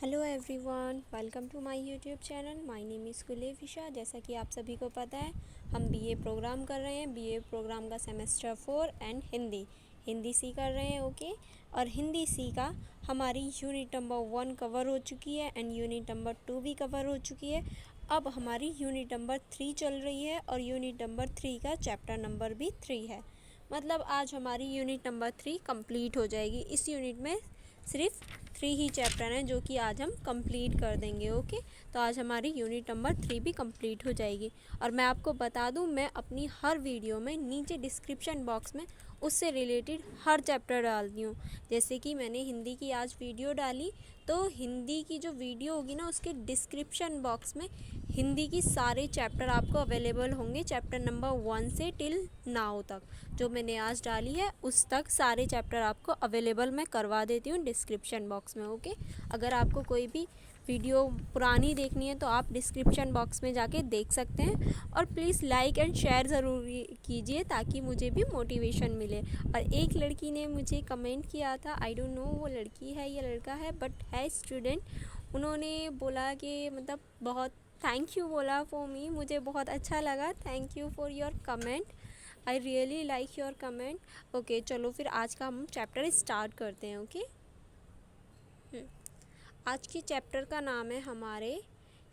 Hello everyone, welcome to my YouTube channel. My name is कुलेफिशा। जैसा कि आप सभी को पता है, हम बीए प्रोग्राम कर रहे हैं। बीए प्रोग्राम का सेमेस्टर 4 एंड हिंदी सी कर रहे हैं। ओके। और हिंदी सी का हमारी यूनिट नंबर 1 कवर हो चुकी है एंड यूनिट नंबर 2 भी कवर हो चुकी है। अब हमारी यूनिट नंबर 3 चल रही है और यूनिट नंबर 3 का चैप्टर नंबर भी 3 है। मतलब आज हमारी यूनिट नंबर 3 कंप्लीट हो जाएगी। इस यूनिट में सिर्फ 3 ही चैप्टर हैं जो कि आज हम कंप्लीट कर देंगे। ओके। तो आज हमारी यूनिट नंबर 3 भी कंप्लीट हो जाएगी। और मैं आपको बता दूं, मैं अपनी हर वीडियो में नीचे डिस्क्रिप्शन बॉक्स में उससे रिलेटेड हर चैप्टर डालती हूँ। जैसे कि मैंने हिंदी की आज वीडियो डाली, तो हिंदी की जो वीडियो होगी ना, उसके डिस्क्रिप्शन बॉक्स में हिंदी की सारे चैप्टर आपको अवेलेबल होंगे। चैप्टर नंबर 1 से टिल नाउ तक जो मैंने आज डाली है, उस तक सारे चैप्टर आपको अवेलेबल मैं करवा देती हूँ डिस्क्रिप्शन बॉक्स में। ओके। अगर आपको कोई भी वीडियो पुरानी देखनी है तो आप डिस्क्रिप्शन बॉक्स में जाके देख सकते हैं। और प्लीज़ लाइक एंड शेयर ज़रूर कीजिए ताकि मुझे भी मोटिवेशन मिले। और एक लड़की ने मुझे कमेंट किया था, आई डोंट नो वो लड़की है या लड़का है, बट है स्टूडेंट। उन्होंने बोला कि मतलब बहुत थैंक यू बोला फॉर मी। मुझे बहुत अच्छा लगा। Thank you for your comment. I really like your comment. Okay, चलो फिर आज का हम चैप्टर स्टार्ट करते हैं। ओके। आज के चैप्टर का नाम है हमारे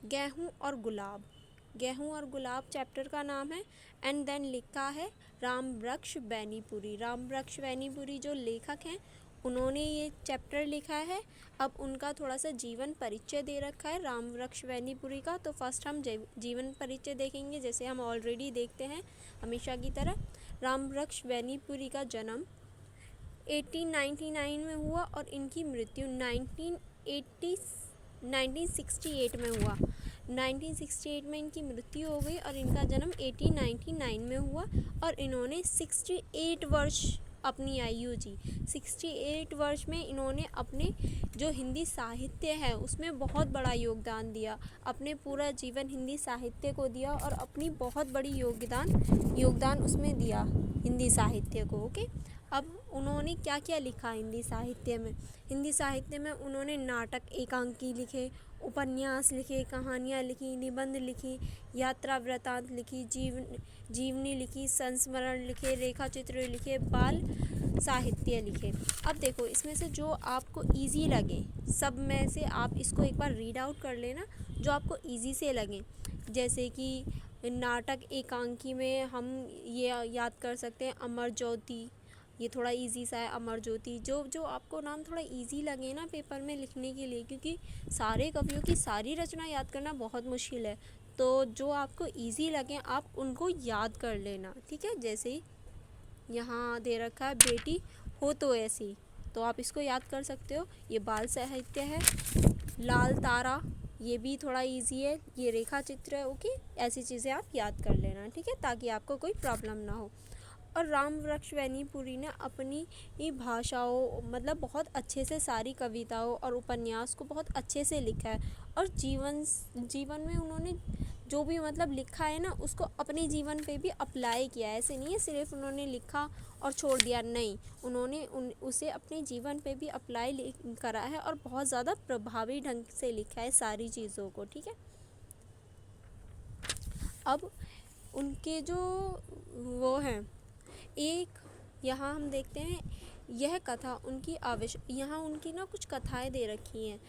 गेहूं और गुलाब। गेहूं और गुलाब चैप्टर का नाम है। एंड देन लिखा है राम वृक्ष बैनीपुरी। राम वृक्ष बैनीपुरी जो लेखक हैं, उन्होंने ये चैप्टर लिखा है। अब उनका थोड़ा सा जीवन परिचय दे रखा है राम वृक्ष बैनीपुरी का। तो फर्स्ट हम जीवन परिचय देखेंगे, जैसे हम ऑलरेडी देखते हैं हमेशा की तरह। राम वृक्ष बैनीपुरी का जन्म 1899 में हुआ और इनकी मृत्यु 1968 में हुआ। 1968 में इनकी मृत्यु हो गई और इनका जन्म 1899 में हुआ। और इन्होंने 68 वर्ष अपनी आयु जी। 68 वर्ष में इन्होंने अपने जो हिंदी साहित्य है उसमें बहुत बड़ा योगदान दिया। अपने पूरा जीवन हिंदी साहित्य को दिया और अपनी बहुत बड़ी योगदान उसमें दिया हिंदी साहित्य को। ओके। अब उन्होंने क्या क्या लिखा हिंदी साहित्य में? हिंदी साहित्य में उन्होंने नाटक एकांकी लिखे, उपन्यास लिखे, कहानियाँ लिखी, निबंध लिखी, यात्रा वृतांत लिखी, जीवनी लिखी, संस्मरण लिखे, रेखा चित्र लिखे, बाल साहित्य लिखे। अब देखो, इसमें से जो आपको इजी लगे, सब में से आप इसको एक बार रीड आउट कर लेना जो आपको इजी से लगे। जैसे कि नाटक एकांकी में हम ये याद कर सकते हैं अमर ज्योति। ये थोड़ा इजी सा है, अमर ज्योति। जो आपको नाम थोड़ा इजी लगे ना पेपर में लिखने के लिए, क्योंकि सारे कवियों की सारी रचना याद करना बहुत मुश्किल है। तो जो आपको इजी लगे आप उनको याद कर लेना, ठीक है। जैसे यहाँ दे रखा है बेटी हो तो ऐसी, तो आप इसको याद कर सकते हो। ये बाल साहित्य है। लाल तारा, ये भी थोड़ा इजी है। ये रेखा चित्र है। ओके। ऐसी चीज़ें आप याद कर लेना, ठीक है, ताकि आपको कोई प्रॉब्लम ना हो। और राम वृक्ष बैनीपुरी ने अपनी ही भाषाओं, मतलब बहुत अच्छे से सारी कविताओं और उपन्यास को बहुत अच्छे से लिखा है। और जीवन में उन्होंने जो भी मतलब लिखा है ना, उसको अपने जीवन पे भी अप्लाई किया है। ऐसे नहीं है सिर्फ उन्होंने लिखा और छोड़ दिया, नहीं, उन्होंने उसे अपने जीवन पे भी अप्लाई करा है और बहुत ज़्यादा प्रभावी ढंग से लिखा है सारी चीज़ों को, ठीक है। अब उनके जो वो हैं, एक यहाँ हम देखते हैं यह कथा उनकी यहाँ उनकी ना कुछ कथाएं दे रखी हैं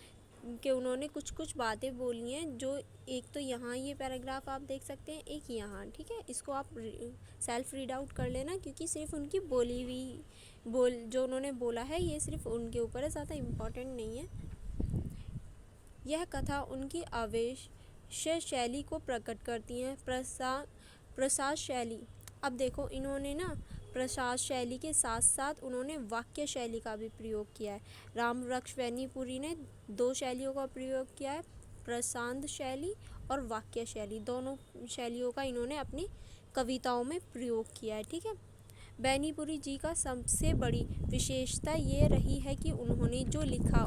कि उन्होंने कुछ कुछ बातें बोली हैं। जो एक तो यहाँ ये पैराग्राफ आप देख सकते हैं, एक यहाँ, ठीक है। इसको आप सेल्फ रीड आउट कर लेना, क्योंकि सिर्फ उनकी बोली हुई जो उन्होंने बोला है ये सिर्फ उनके ऊपर है, ज़्यादा इम्पोर्टेंट नहीं है। यह कथा उनकी आवेश शैली को प्रकट करती हैं। प्रसाद शैली। अब देखो, इन्होंने ना प्रसाद शैली के साथ साथ उन्होंने वाक्य शैली का भी प्रयोग किया है। राम वृक्ष बैनीपुरी ने 2 शैलियों का प्रयोग किया है, प्रसाद शैली और वाक्य शैली। दोनों शैलियों का इन्होंने अपनी कविताओं में प्रयोग किया है, ठीक है। बेनीपुरी जी का सबसे बड़ी विशेषता ये रही है कि उन्होंने जो लिखा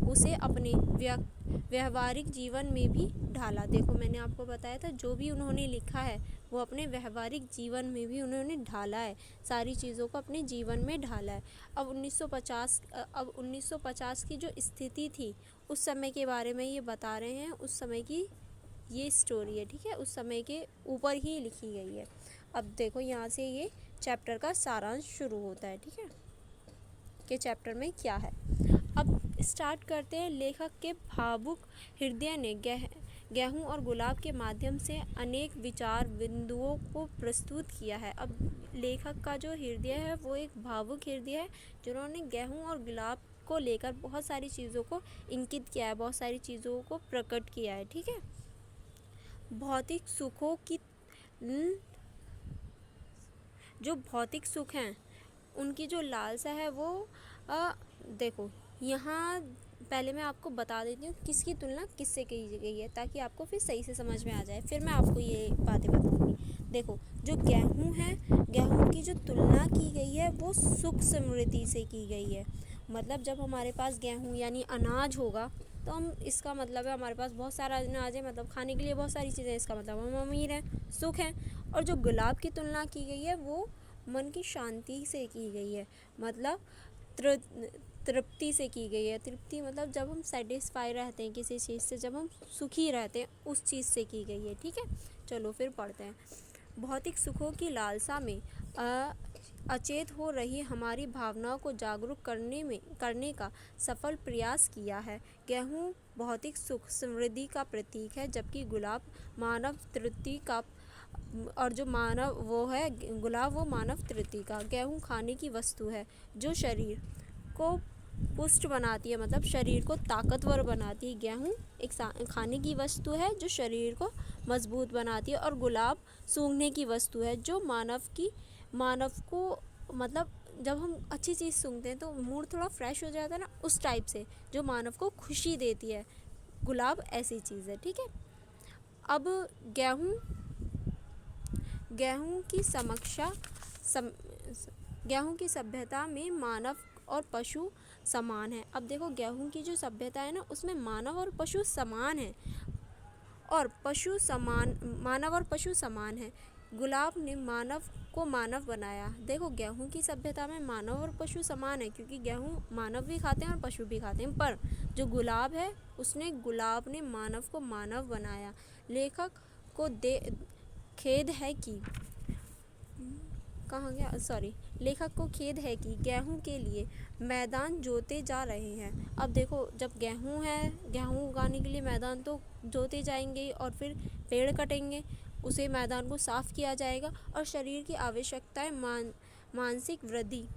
उसे अपने व्यवहारिक जीवन में भी ढाला। देखो मैंने आपको बताया था जो भी उन्होंने लिखा है वो अपने व्यवहारिक जीवन में भी उन्होंने ढाला है, सारी चीज़ों को अपने जीवन में ढाला है। अब 1950 की जो स्थिति थी उस समय के बारे में ये बता रहे हैं, उस समय की ये स्टोरी है, ठीक है, उस समय के ऊपर ही लिखी गई है। अब देखो यहाँ से ये चैप्टर का सारांश शुरू होता है, ठीक है, कि चैप्टर में क्या है। अब स्टार्ट करते हैं। लेखक के भावुक हृदय ने गेहूं और गुलाब के माध्यम से अनेक विचार बिंदुओं को प्रस्तुत किया है। अब लेखक का जो हृदय है वो एक भावुक हृदय है, जिन्होंने गेहूं और गुलाब को लेकर बहुत सारी चीज़ों को इंकित किया है, बहुत सारी चीज़ों को प्रकट किया है, ठीक है। भौतिक सुखों की जो भौतिक सुख हैं उनकी जो लालसा है वो देखो यहाँ पहले मैं आपको बता देती हूँ किसकी तुलना किससे की गई है, ताकि आपको फिर सही से समझ में आ जाए। फिर मैं आपको ये बातें बताऊँगी। देखो जो गेहूँ है, गेहूँ की जो तुलना की गई है वो सुख समृद्धि से की गई है। मतलब जब हमारे पास गेहूँ यानी अनाज होगा तो हम, इसका मतलब है हमारे पास बहुत सारा अनाज है, मतलब खाने के लिए बहुत सारी चीज़ें, इसका मतलब हम अमीर हैं, सुख हैं। और जो गुलाब की तुलना की गई है वो मन की शांति से की गई है, मतलब तृप्ति से की गई है। तृप्ति मतलब जब हम सेटिस्फाई रहते हैं किसी चीज़ से, जब हम सुखी रहते हैं, उस चीज़ से की गई है, ठीक है। चलो फिर पढ़ते हैं। भौतिक सुखों की लालसा में अचेत हो रही हमारी भावनाओं को जागरूक करने का सफल प्रयास किया है। गेहूँ भौतिक सुख समृद्धि का प्रतीक है, जबकि गुलाब मानव तृप्ति का, और जो मानव वो है गुलाब वो मानव तृप्ति का। गेहूँ खाने की वस्तु है जो शरीर को पुष्ट बनाती है, मतलब शरीर को ताकतवर बनाती है। गेहूँ एक खाने की वस्तु है जो शरीर को मजबूत बनाती है, और गुलाब सूंघने की वस्तु है जो मानव को, मतलब जब हम अच्छी चीज़ सूंघते हैं तो मूड थोड़ा फ्रेश हो जाता है ना, उस टाइप से, जो मानव को खुशी देती है। गुलाब ऐसी चीज़ है, ठीक है। अब गेहूँ की सभ्यता में मानव और पशु समान है। अब देखो गेहूँ की जो सभ्यता है ना उसमें मानव और पशु समान है, और मानव और पशु समान है। गुलाब ने मानव को मानव बनाया। देखो गेहूँ की सभ्यता में मानव और पशु समान है, क्योंकि गेहूँ मानव भी खाते हैं और पशु भी खाते हैं, पर जो गुलाब है गुलाब ने मानव को मानव बनाया। लेखक को खेद है कि लेखक को खेद है कि गेहूं के लिए मैदान जोते जा रहे हैं। अब देखो जब गेहूं है, गेहूं उगाने के लिए मैदान तो जोते जाएंगे और फिर पेड़ कटेंगे, उसे मैदान को साफ किया जाएगा, और शरीर की आवश्यकताएं मानसिक वृद्धि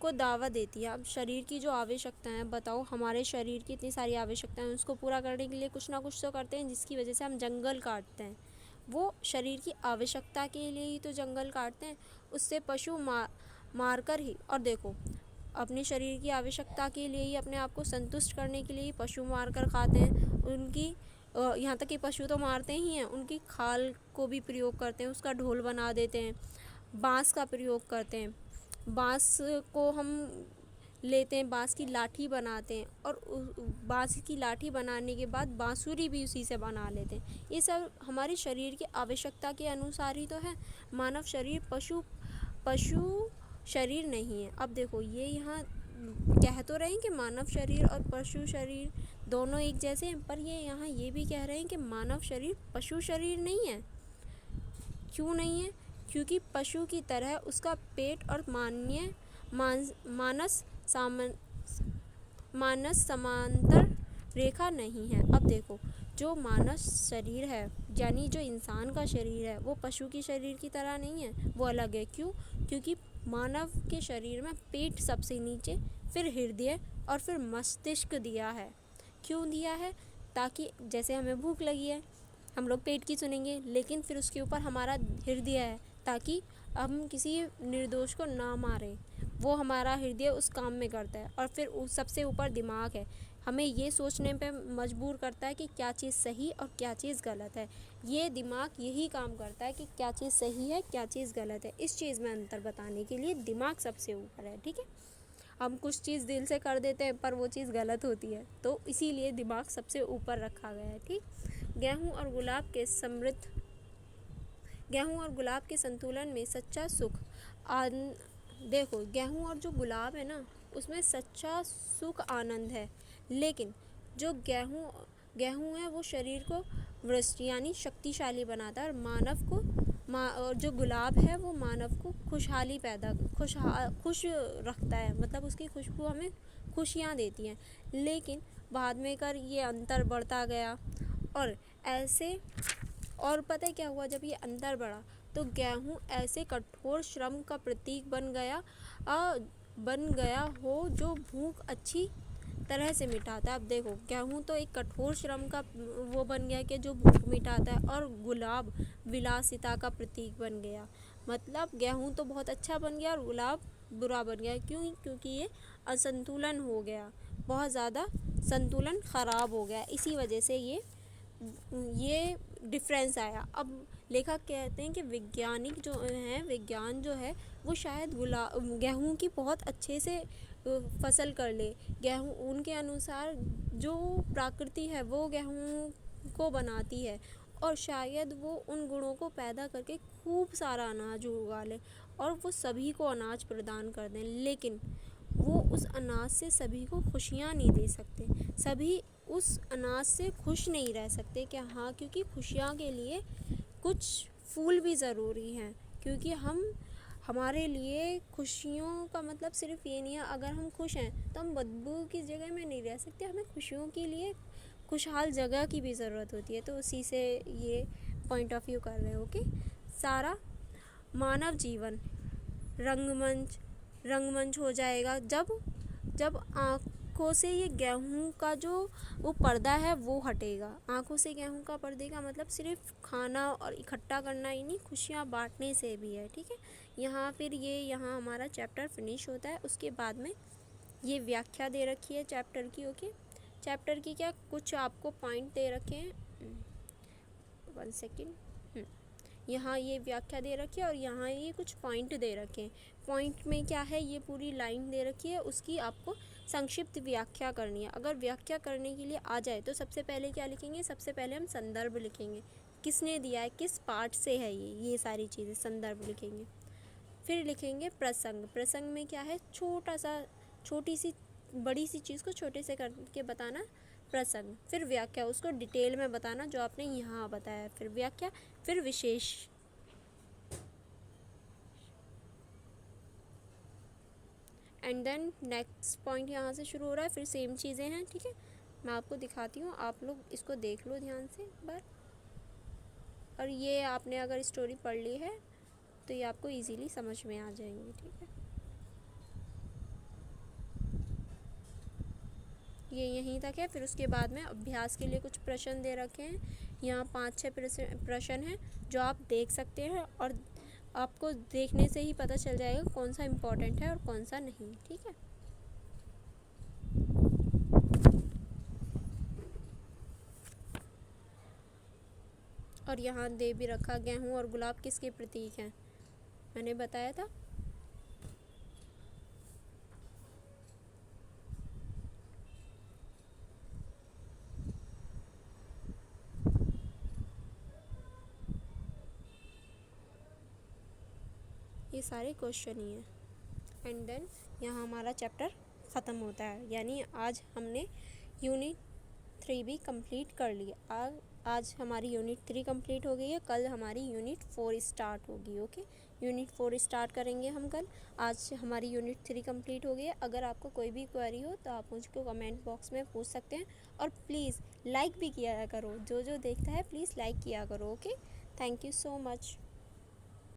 को दावा देती है। अब शरीर की जो आवश्यकताएं हैं, बताओ हमारे शरीर की इतनी सारी आवश्यकताएं हैं, उसको पूरा करने के लिए कुछ ना कुछ तो करते हैं, जिसकी वजह से हम जंगल काटते हैं। वो शरीर की आवश्यकता के लिए ही तो जंगल काटते हैं, उससे पशु मार कर ही। और देखो अपने शरीर की आवश्यकता के लिए ही, अपने आप को संतुष्ट करने के लिए ही पशु मार कर खाते हैं। उनकी यहाँ तक कि पशु तो मारते ही हैं, उनकी खाल को भी प्रयोग करते हैं, उसका ढोल बना देते हैं, बाँस का प्रयोग करते हैं, बाँस को हम लेते हैं, बाँस की लाठी बनाते हैं, और बाँस की लाठी बनाने के बाद बाँसुरी भी उसी से बना लेते हैं। ये सब हमारे शरीर की आवश्यकता के अनुसार ही तो है। मानव शरीर पशु शरीर नहीं है। अब देखो ये यहाँ कह तो रहे हैं कि मानव शरीर और पशु शरीर दोनों एक जैसे हैं, पर ये यहाँ ये भी कह रहे हैं कि मानव शरीर पशु शरीर नहीं है। क्यों नहीं है? क्योंकि पशु की तरह उसका पेट और मानस समांतर रेखा नहीं है। अब देखो जो मानव शरीर है, यानी जो इंसान का शरीर है, वो पशु की शरीर की तरह नहीं है, वो अलग है। क्यों? क्योंकि मानव के शरीर में पेट सबसे नीचे, फिर हृदय और फिर मस्तिष्क दिया है। क्यों दिया है? ताकि जैसे हमें भूख लगी है, हम लोग पेट की सुनेंगे, लेकिन फिर उसके ऊपर हमारा हृदय है, ताकि हम किसी निर्दोष को ना मारें। वो हमारा हृदय उस काम में करता है। और फिर सबसे ऊपर दिमाग है, हमें ये सोचने पे मजबूर करता है कि क्या चीज़ सही और क्या चीज़ गलत है। ये दिमाग यही काम करता है कि क्या चीज़ सही है, क्या चीज़ गलत है। इस चीज़ में अंतर बताने के लिए दिमाग सबसे ऊपर है, ठीक है। हम कुछ चीज़ दिल से कर देते हैं पर वो चीज़ गलत होती है, तो इसीलिए दिमाग सबसे ऊपर रखा गया है, ठीक। गेहूँ और गुलाब के संतुलन में सच्चा सुख देखो, गेहूँ और जो गुलाब है ना, उसमें सच्चा सुख आनंद है। लेकिन जो गेहूँ है वो शरीर को वृष्ट यानी शक्तिशाली बनाता है, और और जो गुलाब है वो मानव को खुश रखता है, मतलब उसकी खुशबू हमें खुशियाँ देती हैं। लेकिन बाद में कर ये अंतर बढ़ता गया, और ऐसे और पता है क्या हुआ, जब ये अंतर बढ़ा तो गेहूँ ऐसे कठोर श्रम का प्रतीक बन गया हो जो भूख अच्छी तरह से मिटाता है। अब देखो, गेहूँ तो एक कठोर श्रम का वो बन गया कि जो भूख मिटाता है, और गुलाब विलासिता का प्रतीक बन गया। मतलब गेहूँ तो बहुत अच्छा बन गया और गुलाब बुरा बन गया। क्योंकि ये असंतुलन हो गया, बहुत ज़्यादा संतुलन ख़राब हो गया, इसी वजह से ये डिफरेंस आया। अब लेखक कहते हैं कि विज्ञान जो है वो शायद गेहूँ की बहुत अच्छे से फसल कर ले। गेहूँ उनके अनुसार जो प्रकृति है वो गेहूँ को बनाती है, और शायद वो उन गुणों को पैदा करके खूब सारा अनाज उगा ले और वो सभी को अनाज प्रदान कर दें। लेकिन वो उस अनाज से सभी को खुशियाँ नहीं दे सकते, सभी उस अनाज से खुश नहीं रह सकते। क्या? हाँ, क्योंकि खुशियाँ के लिए कुछ फूल भी ज़रूरी हैं। क्योंकि हमारे लिए खुशियों का मतलब सिर्फ ये नहीं है, अगर हम खुश हैं तो हम बदबू की जगह में नहीं रह सकते, हमें खुशियों के लिए खुशहाल जगह की भी ज़रूरत होती है। तो उसी से ये पॉइंट ऑफ व्यू कर रहे हो। ओके, सारा मानव जीवन रंगमंच हो जाएगा जब आँखों से ये गेहूँ का जो वो पर्दा है वो हटेगा। आँखों से गेहूँ का पर्दे का मतलब सिर्फ खाना और इकट्ठा करना ही नहीं, खुशियाँ बांटने से भी है, ठीक है। यहाँ हमारा चैप्टर फिनिश होता है। उसके बाद में ये व्याख्या दे रखी है चैप्टर की। ओके, चैप्टर की क्या कुछ आपको पॉइंट दे रखे हैं, 1 सेकेंड। यहाँ ये व्याख्या दे रखी है और यहाँ ये कुछ पॉइंट दे रखे हैं। पॉइंट में क्या है, ये पूरी लाइन दे रखी है, उसकी आपको संक्षिप्त व्याख्या करनी है। अगर व्याख्या करने के लिए आ जाए तो सबसे पहले क्या लिखेंगे, सबसे पहले हम संदर्भ लिखेंगे, किसने दिया है, किस पाठ से है ये सारी चीज़ें, संदर्भ लिखेंगे। फिर लिखेंगे प्रसंग। प्रसंग में क्या है, छोटी सी बड़ी सी चीज़ को छोटे से करके बताना, प्रसंग। फिर व्याख्या, उसको डिटेल में बताना जो आपने यहाँ बताया। फिर व्याख्या, फिर विशेष। एंड देन नेक्स्ट पॉइंट यहाँ से शुरू हो रहा है, फिर सेम चीज़ें हैं, ठीक है। मैं आपको दिखाती हूँ, आप लोग इसको देख लो ध्यान से एक बार। और ये आपने अगर स्टोरी पढ़ ली है तो ये आपको इजीली समझ में आ जाएंगी, ठीक है। ये यहीं तक है। फिर उसके बाद में अभ्यास के लिए कुछ प्रश्न दे रखे हैं। यहाँ 5-6 प्रश्न हैं जो आप देख सकते हैं, और आपको देखने से ही पता चल जाएगा कौन सा इम्पोर्टेंट है और कौन सा नहीं, ठीक है। और यहाँ दे भी रखा, गेहूँ और गुलाब किसके प्रतीक हैं, मैंने बताया था। ये सारे क्वेश्चन ही हैं। एंड देन यहाँ हमारा चैप्टर ख़त्म होता है, यानी आज हमने यूनिट 3 भी कंप्लीट कर ली। आज हमारी यूनिट 3 कंप्लीट हो गई है, कल हमारी यूनिट 4 स्टार्ट होगी। ओके, यूनिट 4 स्टार्ट करेंगे हम कल। आज हमारी यूनिट 3 कंप्लीट हो गई है। अगर आपको कोई भी क्वेरी हो तो आप मुझको कमेंट बॉक्स में पूछ सकते हैं, और प्लीज़ लाइक भी किया करो, जो देखता है प्लीज़ लाइक किया करो। Okay, thank you so much.